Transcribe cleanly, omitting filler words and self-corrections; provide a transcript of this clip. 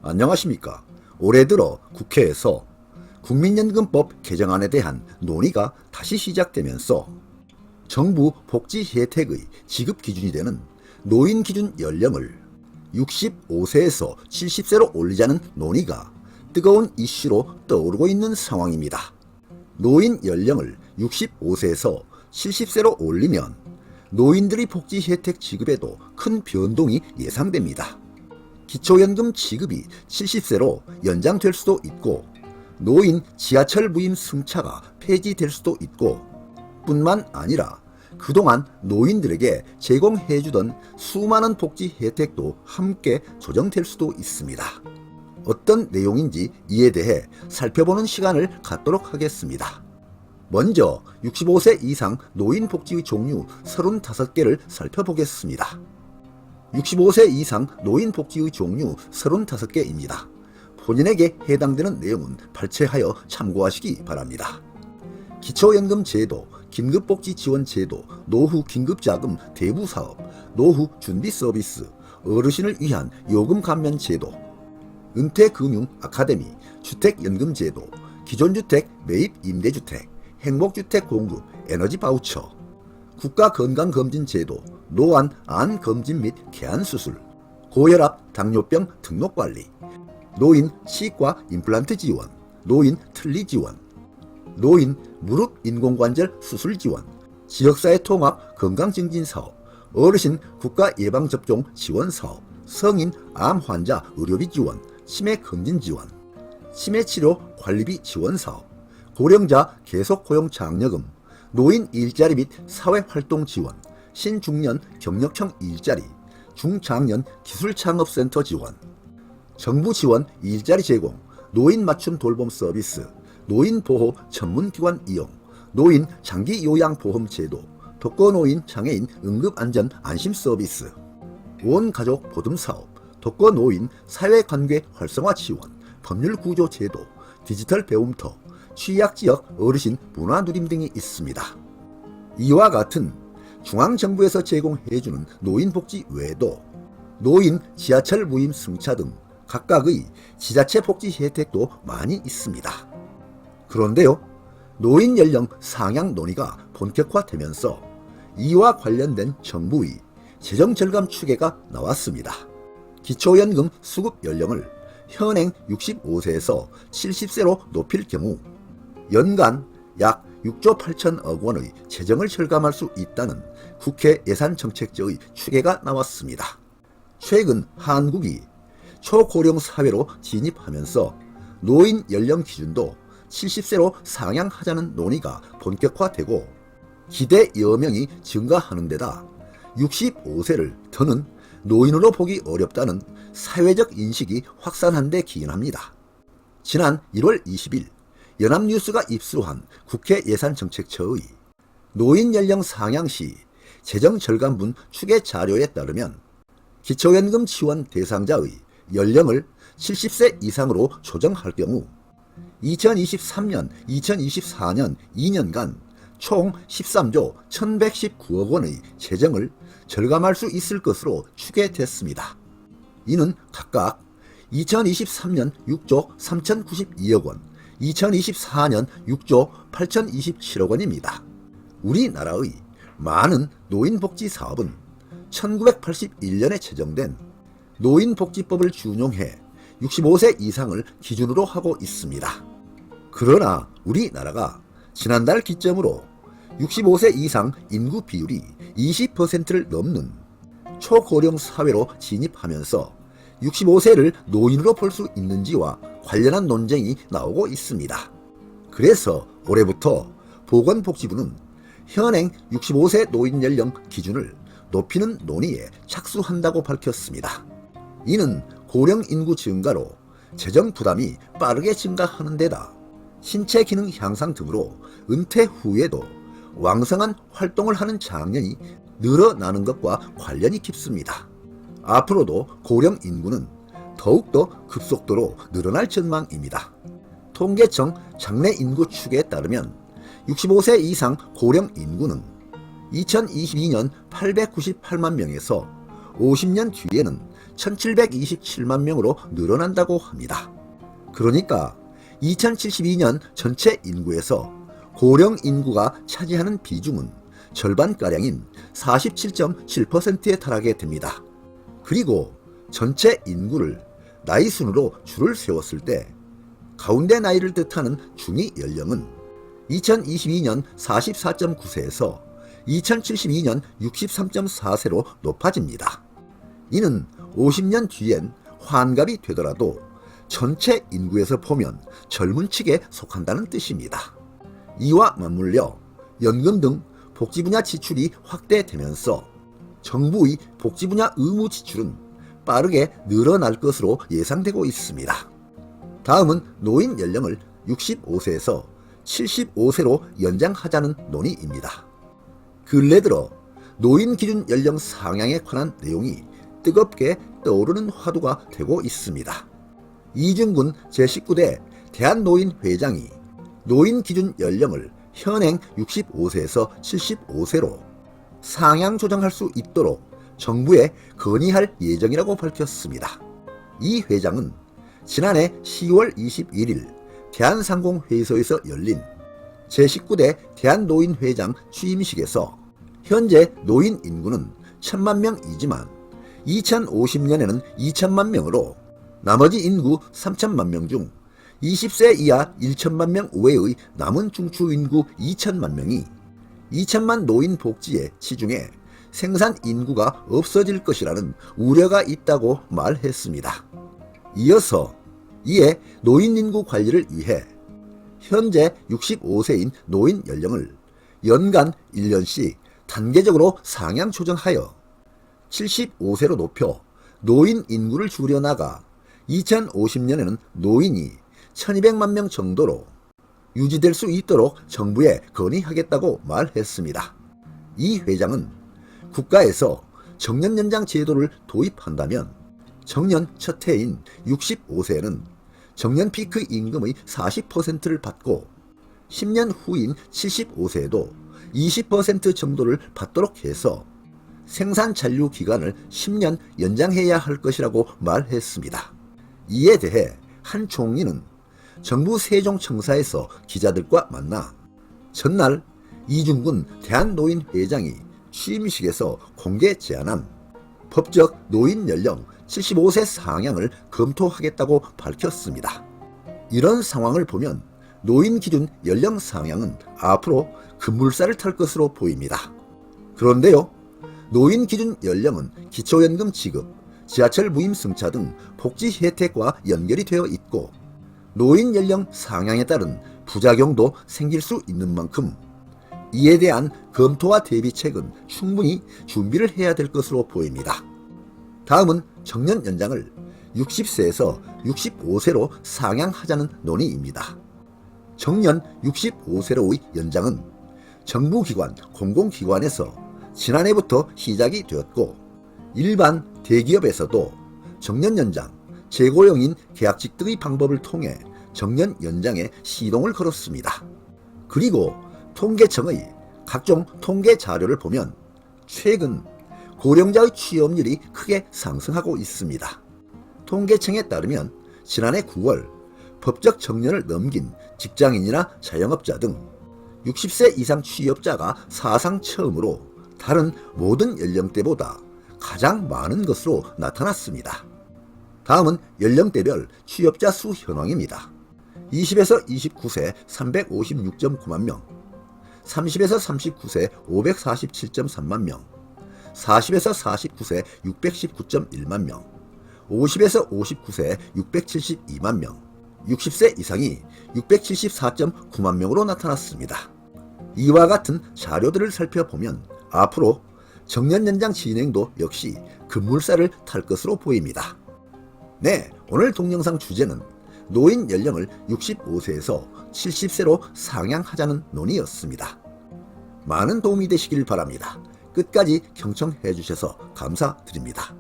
안녕하십니까. 올해 들어 국회에서 국민연금법 개정안에 대한 논의가 다시 시작되면서 정부 복지 혜택의 지급 기준이 되는 노인 기준 연령을 65세에서 70세로 올리자는 논의가 뜨거운 이슈로 떠오르고 있는 상황입니다. 노인 연령을 65세에서 70세로 올리면 노인들의 복지 혜택 지급에도 큰 변동이 예상됩니다. 기초연금 지급이 70세로 연장될 수도 있고 노인 지하철 무임 승차가 폐지될 수도 있고 뿐만 아니라 그동안 노인들에게 제공해주던 수많은 복지 혜택도 함께 조정될 수도 있습니다. 어떤 내용인지 이에 대해 살펴보는 시간을 갖도록 하겠습니다. 먼저 65세 이상 노인 복지의 종류 35개를 살펴보겠습니다. 65세 이상 노인 복지의 종류 35개입니다. 본인에게 해당되는 내용은 발췌하여 참고하시기 바랍니다. 기초연금 제도, 긴급복지지원 제도, 노후 긴급자금 대부사업, 노후 준비 서비스, 어르신을 위한 요금 감면 제도, 은퇴금융 아카데미, 주택연금 제도, 기존주택 매입 임대주택, 행복주택 공급, 에너지 바우처, 국가건강검진 제도, 노안 암 검진 및 개안 수술, 고혈압 당뇨병 등록관리, 노인 치과 임플란트 지원, 노인 틀니 지원, 노인 무릎 인공관절 수술 지원, 지역사회 통합 건강증진사업, 어르신 국가예방접종 지원사업, 성인 암 환자 의료비 지원, 치매 검진 지원, 치매치료 관리비 지원사업, 고령자 계속고용 장려금, 노인 일자리 및 사회활동 지원, 신중년 경력형 일자리, 중장년 기술창업센터 지원, 정부 지원 일자리 제공, 노인 맞춤 돌봄 서비스, 노인보호 전문기관 이용, 노인 장기요양보험 제도, 독거노인 장애인 응급안전 안심 서비스, 온가족 보듬사업, 독거노인 사회관계 활성화 지원, 법률구조 제도, 디지털 배움터, 취약지역 어르신 문화누림 등이 있습니다. 이와 같은 중앙정부에서 제공해주는 노인복지 외에도 노인 지하철 무임 승차 등 각각의 지자체 복지 혜택도 많이 있습니다. 그런데요, 노인 연령 상향 논의가 본격화되면서 이와 관련된 정부의 재정 절감 추계가 나왔습니다. 기초연금 수급 연령을 현행 65세에서 70세로 높일 경우 연간 약 6조 8천억 원의 재정을 절감할 수 있다는 국회 예산정책처의 추계가 나왔습니다. 최근 한국이 초고령 사회로 진입하면서 노인 연령 기준도 70세로 상향하자는 논의가 본격화되고 기대 여명이 증가하는 데다 65세를 더는 노인으로 보기 어렵다는 사회적 인식이 확산한 데 기인합니다. 지난 1월 20일 연합뉴스가 입수한 국회 예산정책처의 노인 연령 상향 시 재정 절감분 추계 자료에 따르면 기초연금 지원 대상자의 연령을 70세 이상으로 조정할 경우 2023년, 2024년 2년간 총 13조 1119억 원의 재정을 절감할 수 있을 것으로 추계됐습니다. 이는 각각 2023년 6조 3092억 원, 2024년 6조 8027억 원입니다. 우리나라의 많은 노인복지 사업은 1981년에 제정된 노인복지법을 준용해 65세 이상을 기준으로 하고 있습니다. 그러나 우리나라가 지난달 기점으로 65세 이상 인구 비율이 20%를 넘는 초고령 사회로 진입하면서 65세를 노인으로 볼 수 있는지와 관련한 논쟁이 나오고 있습니다. 그래서 올해부터 보건복지부는 현행 65세 노인 연령 기준을 높이는 논의에 착수한다고 밝혔습니다. 이는 고령 인구 증가로 재정 부담이 빠르게 증가하는 데다 신체 기능 향상 등으로 은퇴 후에도 왕성한 활동을 하는 장년이 늘어나는 것과 관련이 깊습니다. 앞으로도 고령 인구는 더욱더 급속도로 늘어날 전망입니다. 통계청 장래 인구 추계에 따르면 65세 이상 고령 인구는 2022년 898만 명에서 50년 뒤에는 1727만 명으로 늘어난다고 합니다. 그러니까 2072년 전체 인구에서 고령 인구가 차지하는 비중은 절반가량인 47.7%에 달하게 됩니다. 그리고 전체 인구를 나이 순으로 줄을 세웠을 때 가운데 나이를 뜻하는 중위 연령은 2022년 44.9세에서 2072년 63.4세로 높아집니다. 이는 50년 뒤엔 환갑이 되더라도 전체 인구에서 보면 젊은 층에 속한다는 뜻입니다. 이와 맞물려 연금 등 복지 분야 지출이 확대되면서 정부의 복지 분야 의무 지출은 빠르게 늘어날 것으로 예상되고 있습니다. 다음은 노인 연령을 65세에서 75세로 연장하자는 논의입니다. 근래 들어 노인 기준 연령 상향에 관한 내용이 뜨겁게 떠오르는 화두가 되고 있습니다. 이중근 제19대 대한노인회장이 노인 기준 연령을 현행 65세에서 75세로 상향 조정할 수 있도록 정부에 건의할 예정이라고 밝혔습니다. 이 회장은 지난해 10월 21일 대한상공회의소에서 열린 제19대 대한노인회장 취임식에서 현재 노인 인구는 1000만 명이지만 2050년에는 2000만 명으로 나머지 인구 3000만 명 중 20세 이하 1000만 명 외의 남은 중추 인구 2000만 명이 2000만 노인 복지에 치중해 생산 인구가 없어질 것이라는 우려가 있다고 말했습니다. 이어서 이에 노인 인구 관리를 위해 현재 65세인 노인 연령을 연간 1년씩 단계적으로 상향 조정하여 75세로 높여 노인 인구를 줄여나가 2050년에는 노인이 1200만 명 정도로 유지될 수 있도록 정부에 건의하겠다고 말했습니다. 이 회장은 국가에서 정년 연장 제도를 도입한다면 정년 첫 해인 65세에는 정년 피크 임금의 40%를 받고 10년 후인 75세에도 20% 정도를 받도록 해서 생산 잔류 기간을 10년 연장해야 할 것이라고 말했습니다. 이에 대해 한 총리는 정부 세종청사에서 기자들과 만나 전날 이중근 대한노인회장이 취임식에서 공개 제안한 법적 노인 연령 75세 상향을 검토하겠다고 밝혔습니다. 이런 상황을 보면 노인 기준 연령 상향은 앞으로 급물살을 탈 것으로 보입니다. 그런데요, 노인 기준 연령은 기초연금 지급, 지하철 무임승차 등 복지 혜택과 연결이 되어 있고 노인 연령 상향에 따른 부작용도 생길 수 있는 만큼 이에 대한 검토와 대비책은 충분히 준비를 해야 될 것으로 보입니다. 다음은 정년 연장을 60세에서 65세로 상향하자는 논의입니다. 정년 65세로의 연장은 정부기관, 공공기관에서 지난해부터 시작이 되었고 일반 대기업에서도 정년 연장, 재고용인 계약직 등의 방법을 통해 정년 연장에 시동을 걸었습니다. 그리고 통계청의 각종 통계 자료를 보면 최근 고령자의 취업률이 크게 상승하고 있습니다. 통계청에 따르면 지난해 9월 법적 정년을 넘긴 직장인이나 자영업자 등 60세 이상 취업자가 사상 처음으로 다른 모든 연령대보다 가장 많은 것으로 나타났습니다. 다음은 연령대별 취업자 수 현황입니다. 20에서 29세 356.9만 명, 30에서 39세 547.3만 명, 40에서 49세 619.1만 명, 50에서 59세 672만 명, 60세 이상이 674.9만 명으로 나타났습니다. 이와 같은 자료들을 살펴보면 앞으로 정년 연장 진행도 역시 급물살을 탈 것으로 보입니다. 네, 오늘 동영상 주제는 노인 연령을 65세에서 70세로 상향하자는 논의였습니다. 많은 도움이 되시길 바랍니다. 끝까지 경청해 주셔서 감사드립니다.